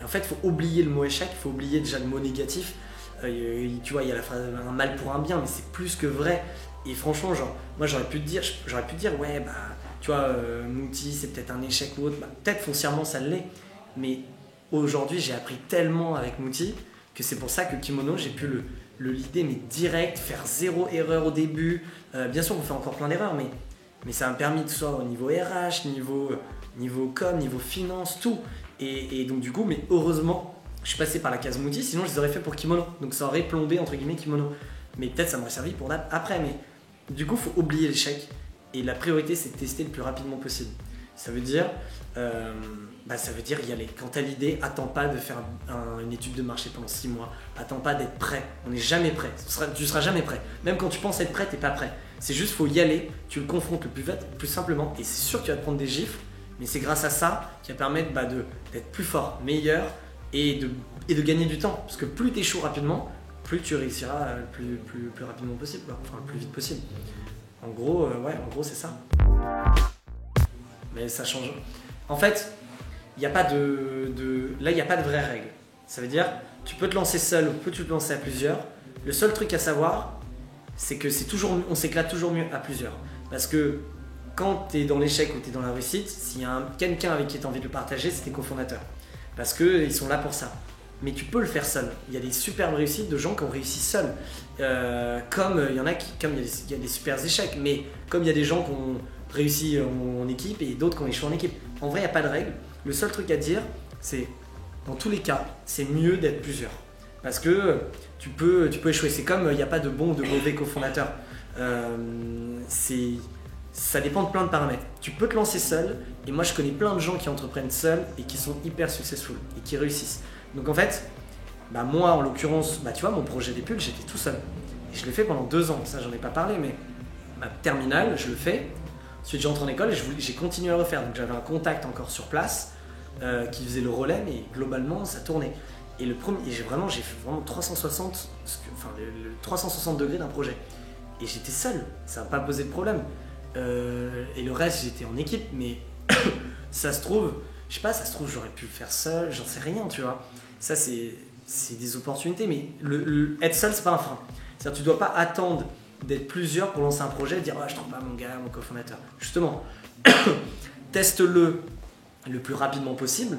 Et en fait, il faut oublier le mot échec, il faut oublier déjà le mot négatif. Tu vois, il y a la phrase un mal pour un bien, mais c'est plus que vrai. Et franchement, genre, moi j'aurais pu dire, ouais, tu vois, Mouti, c'est peut-être un échec ou autre. Peut-être foncièrement ça l'est, mais aujourd'hui, j'ai appris tellement avec Mouti que c'est pour ça que Kimono, j'ai pu le leader, mais direct, faire 0 erreur au début. Bien sûr, on fait encore plein d'erreurs, mais ça m'a permis de soit au niveau RH, niveau com, niveau finance, tout. Et donc du coup, mais heureusement, je suis passé par la case Mouti, sinon je les aurais fait pour Kimono. Donc ça aurait plombé entre guillemets Kimono. Mais peut-être ça m'aurait servi pour après. Mais du coup, il faut oublier l'échec. Et la priorité, c'est de tester le plus rapidement possible. Ça veut dire y aller. Quand tu as l'idée, attends pas de faire une étude de marché pendant 6 mois. Attends pas d'être prêt. On n'est jamais prêt. Tu seras jamais prêt. Même quand tu penses être prêt, tu n'es pas prêt. C'est juste, faut y aller. Tu le confrontes le plus vite, plus simplement. Et c'est sûr que tu vas te prendre des gifles. Mais c'est grâce à ça qui va permettre d'être plus fort, meilleur et de gagner du temps. Parce que plus tu échoues rapidement, plus tu réussiras le plus rapidement possible. Enfin, le plus vite possible. En gros, c'est ça. Mais ça change. En fait, il n'y a pas là, il n'y a pas de vraie règle. Ça veut dire, tu peux te lancer seul ou peux-tu te lancer à plusieurs. Le seul truc à savoir, c'est que on s'éclate toujours mieux à plusieurs. Parce que quand tu es dans l'échec ou tu es dans la réussite, s'il y a quelqu'un avec qui tu as envie de le partager, c'est tes cofondateurs. Parce qu'ils sont là pour ça. Mais tu peux le faire seul. Il y a des superbes réussites de gens qui ont réussi seuls. Comme il y a des super échecs. Mais comme il y a des gens qui ont réussi en équipe et d'autres qui ont échoué en équipe. En vrai, il n'y a pas de règle. Le seul truc à dire, c'est dans tous les cas, c'est mieux d'être plusieurs. Parce que tu peux échouer. C'est comme il n'y a pas de bon ou de mauvais cofondateurs. Ça dépend de plein de paramètres. Tu peux te lancer seul. Et moi, je connais plein de gens qui entreprennent seuls et qui sont hyper successful et qui réussissent. Donc en fait, moi en l'occurrence, tu vois, mon projet des pulls, j'étais tout seul. Et je l'ai fait pendant 2 ans. Ça, j'en ai pas parlé, mais ma terminale, je le fais. Ensuite, j'entre en école et j'ai continué à le refaire. Donc j'avais un contact encore sur place qui faisait le relais, mais globalement, ça tournait. Et j'ai fait vraiment 360, le 360 degrés d'un projet. Et j'étais seul, ça n'a pas posé de problème. Et le reste, j'étais en équipe, mais ça se trouve, j'aurais pu le faire seul, j'en sais rien, tu vois. Ça, c'est des opportunités, mais être seul, c'est pas un frein. C'est-à-dire, tu dois pas attendre d'être plusieurs pour lancer un projet et dire je trouve pas mon gars, mon cofondateur. Justement, teste-le le plus rapidement possible.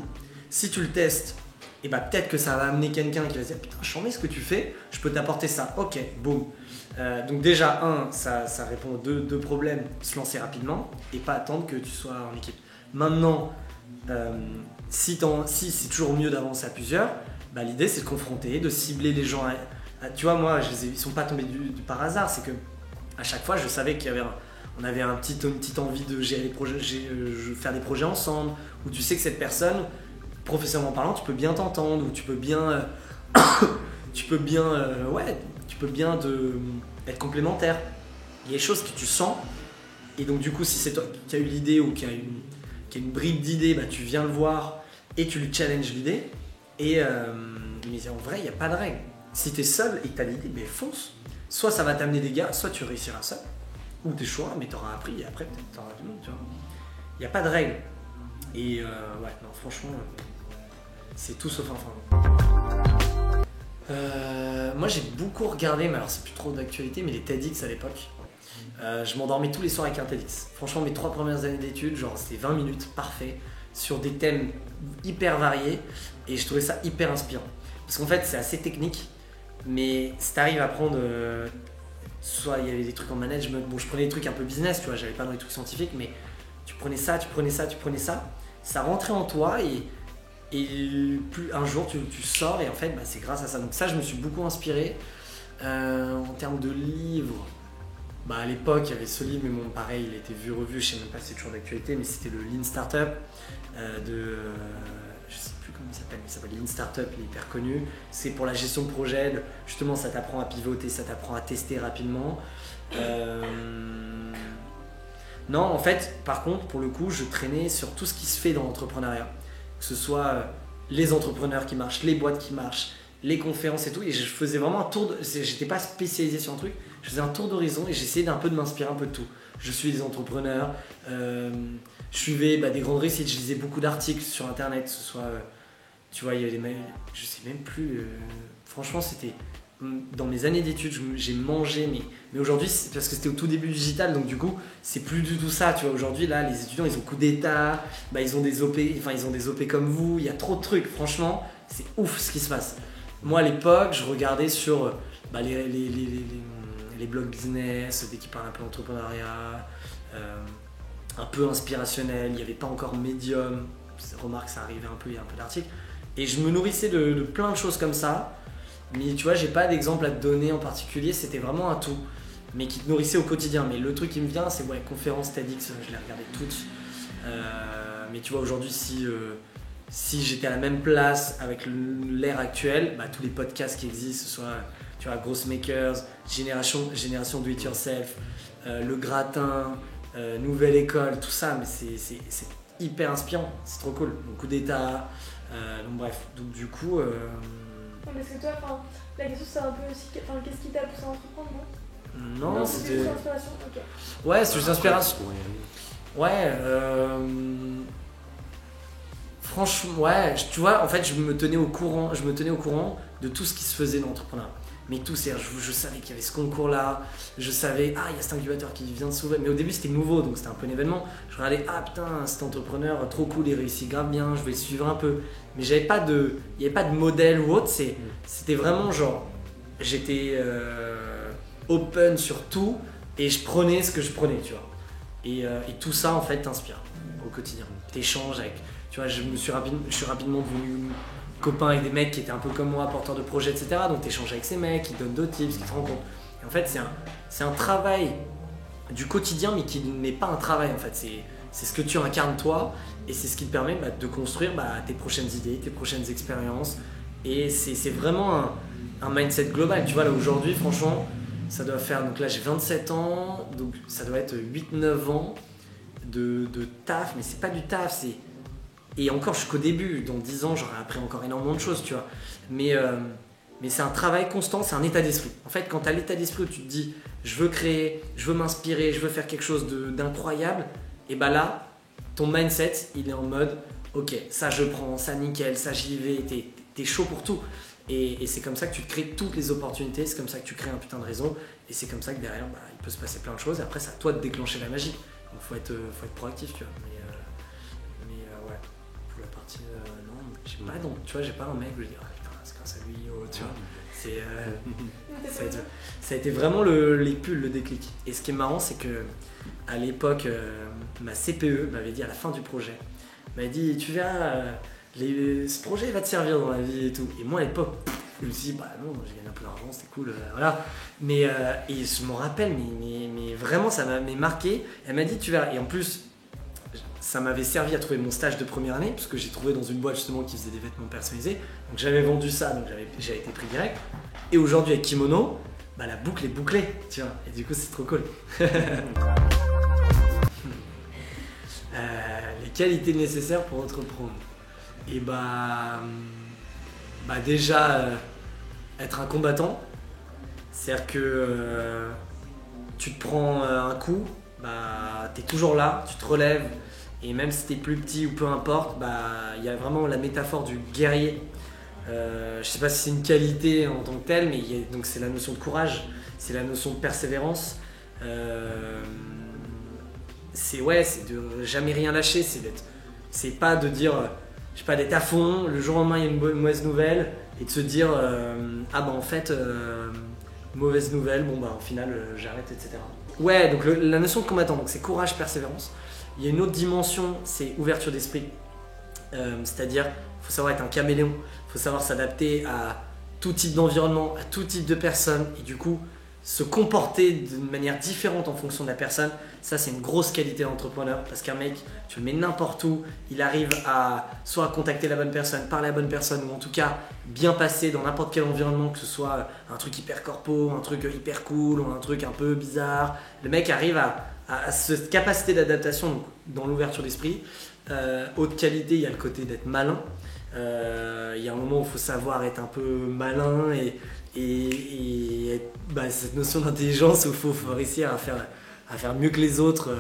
Si tu le testes, peut-être que ça va amener quelqu'un qui va se dire putain, je remets ce que tu fais, je peux t'apporter ça. Ok, boum. Donc déjà, ça répond aux deux problèmes, se lancer rapidement et pas attendre que tu sois en équipe. Maintenant, si c'est toujours mieux d'avancer à plusieurs, l'idée c'est de confronter, de cibler les gens. Tu vois, moi, ils sont pas tombés par hasard. C'est que à chaque fois, je savais on avait une petite envie de gérer les projets, faire des projets ensemble. Où tu sais que cette personne, professionnellement parlant, tu peux bien t'entendre, ou tu peux bien, être complémentaire. Il y a des choses que tu sens. Et donc du coup, si c'est toi qui as eu l'idée ou qui a une bribe d'idée, tu viens le voir et tu lui challenges l'idée. Mais en vrai, il n'y a pas de règle. Si tu es seul et que tu as l'idée, fonce. Soit ça va t'amener des gars, soit tu réussiras seul. Ou tu échoueras, mais tu auras appris et après peut-être tu auras du monde. Il n'y a pas de règle. Et franchement, c'est tout sauf un frein. Moi j'ai beaucoup regardé, mais alors c'est plus trop d'actualité, mais les TEDx à l'époque. Je m'endormais tous les soirs avec un TEDx. Franchement, mes 3 premières années d'études, c'était 20 minutes, parfait, sur des thèmes hyper variés. Et je trouvais ça hyper inspirant. Parce qu'en fait, c'est assez technique. Mais si tu arrives à prendre, soit il y avait des trucs en management, je prenais des trucs un peu business, tu vois, j'avais pas dans les trucs scientifiques, mais tu prenais ça, ça rentrait en toi et plus un jour tu sors et en fait c'est grâce à ça. Donc ça, je me suis beaucoup inspiré. En termes de livres, à l'époque il y avait ce livre, mais pareil, il a été vu, revu, je sais même pas si c'est toujours d'actualité, mais c'était le Lean Startup je sais plus comment il s'appelle Lean Startup, il est hyper connu. C'est pour la gestion de projet, justement ça t'apprend à pivoter, ça t'apprend à tester rapidement. Non, en fait, par contre, pour le coup, je traînais sur tout ce qui se fait dans l'entrepreneuriat. Que ce soit les entrepreneurs qui marchent, les boîtes qui marchent, les conférences et tout. Et je faisais vraiment un tour, j'étais pas spécialisé sur un truc, je faisais un tour d'horizon et j'essayais d'un peu de m'inspirer un peu de tout. Je suis des entrepreneurs, je suivais des grandes réussites, je lisais beaucoup d'articles sur internet, que ce soit, tu vois, il y avait des mails, je sais même plus, franchement c'était, dans mes années d'études, j'ai mangé, mais aujourd'hui, c'est parce que c'était au tout début du digital, donc du coup, c'est plus du tout ça, tu vois, aujourd'hui, là, les étudiants, ils ont coup d'état, ils ont des OP comme vous, il y a trop de trucs, franchement, c'est ouf ce qui se passe. Moi, à l'époque, je regardais sur les blogs business, dès qu'ils parlent un peu d'entrepreneuriat, un peu inspirationnel, il n'y avait pas encore Medium, remarque ça arrivait un peu, il y a un peu d'articles, et je me nourrissais de plein de choses comme ça, mais tu vois, j'ai pas d'exemple à te donner en particulier, c'était vraiment un tout, mais qui te nourrissait au quotidien. Mais le truc qui me vient, c'est conférences TEDx, je les regardais toutes, Mais tu vois, aujourd'hui, si j'étais à la même place avec l'ère actuelle, bah, tous les podcasts qui existent, ce soit tu vois, Gross Makers, Génération Do It Yourself, Le Gratin, Nouvelle École, tout ça, mais c'est hyper inspirant, c'est trop cool. Donc, Coup d'État, donc bref, donc du coup. Parce que toi, la question c'est un peu aussi, qu'est-ce qui t'a poussé à entreprendre, non? Non, c'était juste l'inspiration, ok. Ouais, c'est juste l'inspiration. Ouais, franchement, ouais, tu vois, en fait, je me tenais au courant de tout ce qui se faisait dans l'entrepreneuriat. Mais tout, c'est-à-dire, je savais qu'il y avait ce concours-là, je savais, il y a cet incubateur qui vient de s'ouvrir. Mais au début, c'était nouveau, donc c'était un peu un événement. Je regardais, putain, cet entrepreneur, trop cool, il réussit grave bien, je vais le suivre un peu. Mais il n'y avait pas de modèle ou autre, c'était vraiment genre, j'étais open sur tout et je prenais ce que je prenais, tu vois. Et tout ça, en fait, t'inspire au quotidien. T'échanges avec, tu vois, je suis rapidement devenu copain avec des mecs qui étaient un peu comme moi, porteurs de projets, etc. Donc t'échanges avec ces mecs, ils te donnent d'autres tips, qui te rendent compte. Et en fait, c'est un travail du quotidien, mais qui n'est pas un travail, en fait. C'est ce que tu incarnes toi, et c'est ce qui te permet de construire tes prochaines idées, tes prochaines expériences. Et c'est vraiment un mindset global. Tu vois, là, aujourd'hui, franchement, ça doit faire... Donc là, j'ai 27 ans, donc ça doit être 8-9 ans de taf, mais c'est pas du taf, c'est... Et encore, je suis qu'au début. Dans 10 ans, j'aurai appris encore énormément de choses, tu vois. Mais c'est un travail constant, c'est un état d'esprit. En fait, quand tu as l'état d'esprit où tu te dis « je veux créer, je veux m'inspirer, je veux faire quelque chose d'incroyable », et bah là, ton mindset, il est en mode « ok, ça je prends, ça nickel, ça j'y vais, t'es chaud pour tout ». Et c'est comme ça que tu te crées toutes les opportunités, c'est comme ça que tu crées un putain de réseau, et c'est comme ça que derrière, il peut se passer plein de choses. Et après, c'est à toi de déclencher la magie. Donc, faut être proactif, tu vois. Ouais, pour la partie, non, j'ai pas un mec où je dis « ah putain, c'est grâce à lui », tu vois. Ça a été vraiment le déclic. Et ce qui est marrant, c'est que à l'époque, ma CPE m'avait dit à la fin du projet, m'avait dit « tu verras, ce projet va te servir dans la vie et tout ». Et moi à l'époque, je me suis dit « non, j'ai gagné un peu d'argent, c'était cool, voilà ». Mais et je m'en rappelle, mais vraiment ça m'avait marqué. Elle m'a dit « tu verras ». Et en plus, ça m'avait servi à trouver mon stage de première année, parce que j'ai trouvé dans une boîte justement qui faisait des vêtements personnalisés. Donc j'avais vendu ça, donc j'avais été pris direct. Et aujourd'hui avec Kimono, la boucle est bouclée, tu vois. Et du coup c'est trop cool. Les qualités nécessaires pour entreprendre. Et déjà être un combattant. C'est-à-dire que tu te prends un coup, t'es toujours là, tu te relèves. Et même si t'es plus petit ou peu importe, il y a vraiment la métaphore du guerrier. Je sais pas si c'est une qualité en tant que telle, mais donc c'est la notion de courage, c'est la notion de persévérance. C'est de jamais rien lâcher, c'est pas de dire, je sais pas, d'être à fond, le jour au lendemain il y a une mauvaise nouvelle, et de se dire, en fait, mauvaise nouvelle, au final j'arrête, etc. Ouais, donc la notion de combattant, donc c'est courage, persévérance. Il y a une autre dimension, c'est ouverture d'esprit. C'est-à-dire, il faut savoir être un caméléon, il faut savoir s'adapter à tout type d'environnement, à tout type de personnes, et du coup, se comporter d'une manière différente en fonction de la personne. Ça, c'est une grosse qualité d'entrepreneur, parce qu'un mec, tu le mets n'importe où, il arrive à soit contacter la bonne personne, parler à la bonne personne, ou en tout cas, bien passer dans n'importe quel environnement, que ce soit un truc hyper corpo, un truc hyper cool, ou un truc un peu bizarre. Le mec arrive à cette capacité d'adaptation dans l'ouverture d'esprit. Haute qualité, il y a le côté d'être malin. Il y a un moment où il faut savoir être un peu malin et cette notion d'intelligence où il faut réussir à faire mieux que les autres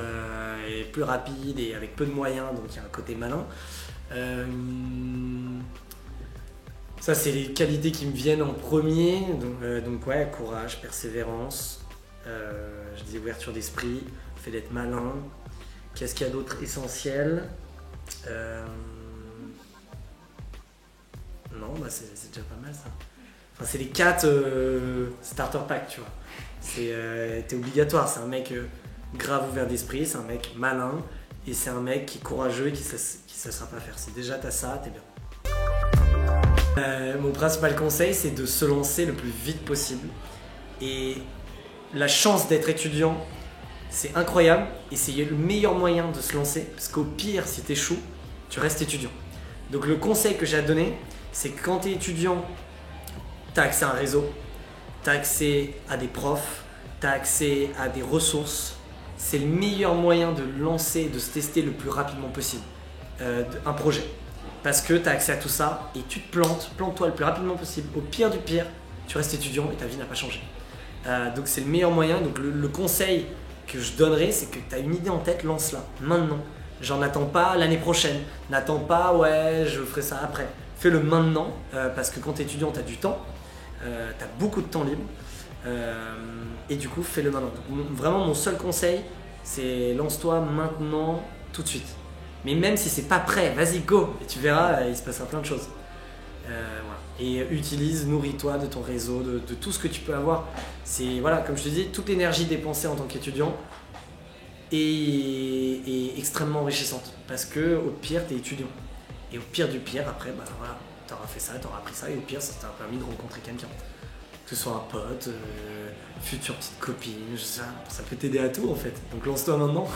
et plus rapide et avec peu de moyens, donc il y a un côté malin. Ça, c'est les qualités qui me viennent en premier. Donc ouais, courage, persévérance, je disais ouverture d'esprit, le fait d'être malin. Qu'est-ce qu'il y a d'autre essentiel? Non, c'est déjà pas mal ça. Enfin, c'est les 4 starter pack, tu vois. T'es obligatoire, c'est un mec grave ouvert d'esprit, c'est un mec malin et c'est un mec qui est courageux et qui ne se laissera pas faire. Si déjà t'as ça, t'es bien. Mon principal conseil, c'est de se lancer le plus vite possible. Et la chance d'être étudiant, C'est incroyable et c'est le meilleur moyen de se lancer parce qu'au pire, si tu échoues, tu restes étudiant. Donc le conseil que j'ai à te donner, c'est que quand tu es étudiant, tu as accès à un réseau, tu as accès à des profs, tu as accès à des ressources. C'est le meilleur moyen de lancer, de se tester le plus rapidement possible un projet. Parce que tu as accès à tout ça et tu te plante-toi le plus rapidement possible. Au pire du pire, tu restes étudiant et ta vie n'a pas changé. Donc c'est le meilleur moyen. Donc le conseil que je donnerais, c'est que tu as une idée en tête, lance-la maintenant. J'en attends pas l'année prochaine. N'attends pas, ouais, je ferai ça après. Fais-le maintenant parce que quand tu es étudiant, tu as du temps. Tu as beaucoup de temps libre. Et du coup, fais-le maintenant. Donc, vraiment, mon seul conseil, c'est lance-toi maintenant, tout de suite. Mais même si c'est pas prêt, vas-y, go. Et tu verras, il se passera plein de choses. Voilà. Et utilise, nourris-toi de ton réseau, de tout ce que tu peux avoir. C'est, voilà, comme je te dis, toute l'énergie dépensée en tant qu'étudiant est extrêmement enrichissante. Parce que au pire, tu es étudiant. Et au pire du pire, après, bah voilà, tu auras fait ça, tu auras appris ça. Et au pire, ça t'a permis de rencontrer quelqu'un. Que ce soit un pote, future petite copine, ça peut t'aider à tout en fait. Donc lance-toi maintenant.